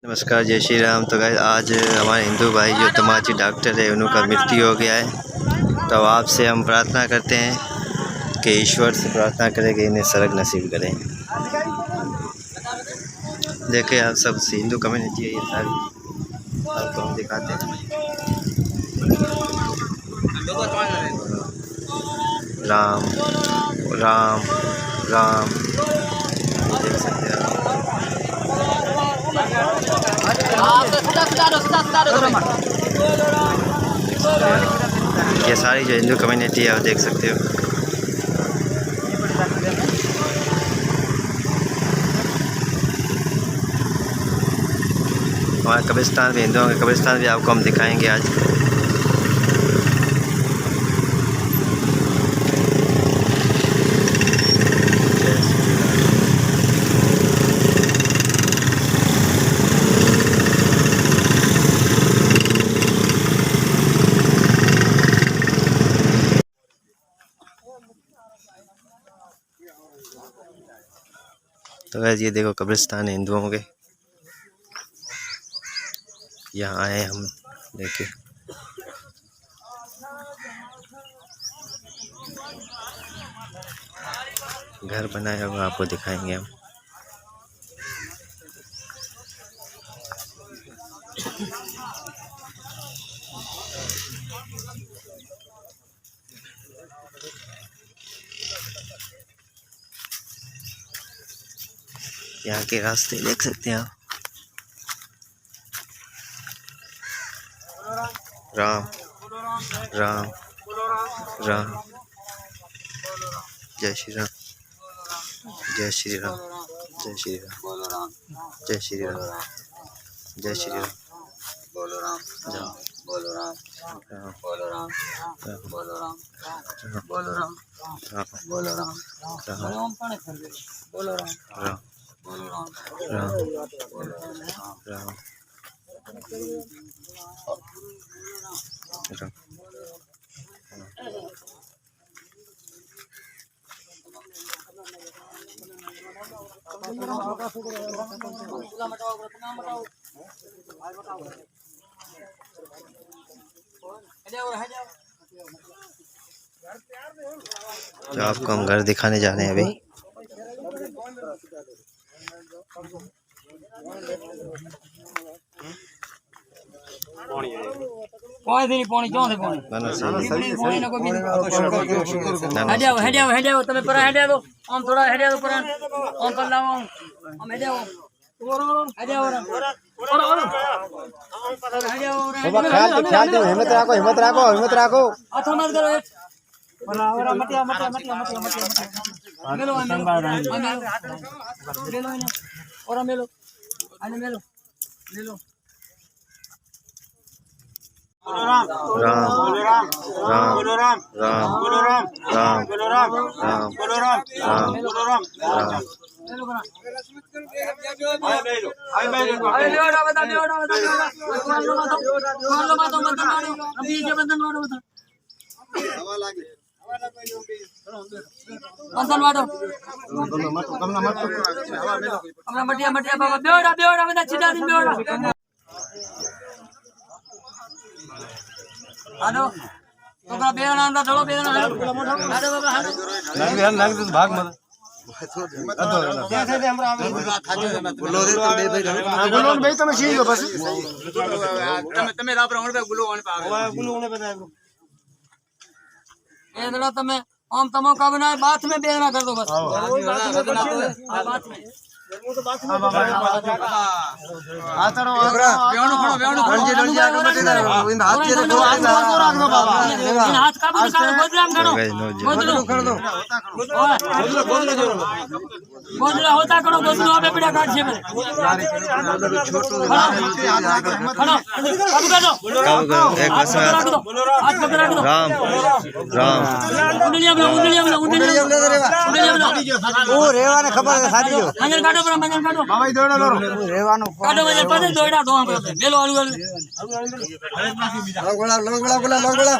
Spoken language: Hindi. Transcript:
नमस्कार, जय श्री राम। तो गाइस आज हमारे हिंदू भाई जो तमाची डॉक्टर है उनका मृत्यु हो गया है। तो आपसे हम प्रार्थना करते हैं कि ईश्वर से प्रार्थना करें कि इन्हें स्वर्ग नसीब करें। देखिए आप सब हिंदू कम्युनिटी है ये सारी, आपको हम दिखाते हैं। राम राम राम, देख सकते हैं आप। ये सारी जो हिंदू कम्युनिटी है आप देख सकते हो। हमारे कब्रिस्तान भी, हिंदुओं के कब्रिस्तान भी आपको हम दिखाएंगे आज। तो वैसे ये देखो कब्रिस्तान है हिंदुओं के, यहाँ आए हम। देखिए घर बनाया हुआ आपको दिखाएंगे हम। यहाँ के रास्ते देख सकते हैं आप। राम राम राम, जय श्री राम, जय श्री राम, जय श्री राम, जय श्री राम, जय श्री राम, बोलो राम, बोलो राम, बोलो राम, बोलो राम, बोलो राम, बोलो राम, बोलो राम, राम बोलो राम, राम बोलो राम, राम तो आपको हम घर दिखाने जा रहे हैं अभी। पानी क्यों दे पानी पानी ना कोई हेडिया तमे पर हेडिया दो हम थोड़ा हेडिया दो पर हम कर लाओ हम हेडिया हेडिया ख्याल दो, हिम्मत रखो, हिम्मत रखो, हिम्मत रखो, अच्छा मत करो और मटिया मटिया मटिया मटिया मटिया मेलो और मेलो आने मेलो मेलो। राम राम राम राम राम राम राम राम राम। मटिया मटिया बाबा बेड़ा बेड़ा बता छिटा दिन बेड़ा आलो तो का बेड़ा अंदर चलो बेड़ा आलो बाबा आलो नग नग भाग मत कैसे दे हमरा गुलो दे तो दे भाई गुलो भाई તમે છી લો બસ તમે તમે રાપ રાવણ पे गुलो ઓન पे આવે गुलो ઓને बताए ब्रो ए दड़ा તમે આમ તમો કા બનાય બાથ में बेड़ा कर दो बस बात में तो बात में आ चलो बेवणो खड़ो बेवणो खड़ो जी आगे मत दे इन हाथ के रखो हाथ रख दो बाबा इन हाथ का भी निकालो गोदराम करो गोदरो कर दो गोदरा होता करो गोदरो पे पड़ा काट छे मेरे छोटो खड़ो कब कर दो एक बस हाथ पकड़ रख दो राम राम उंगलियां ओ रेवा ने खबर है सारी जो मंजन काटो पर मंजन काटो बाबा दौड़ा लो रेवा नो काटो मंजन पर दौड़ा दो मेलो आलू आलू गोला गोला गोला गोला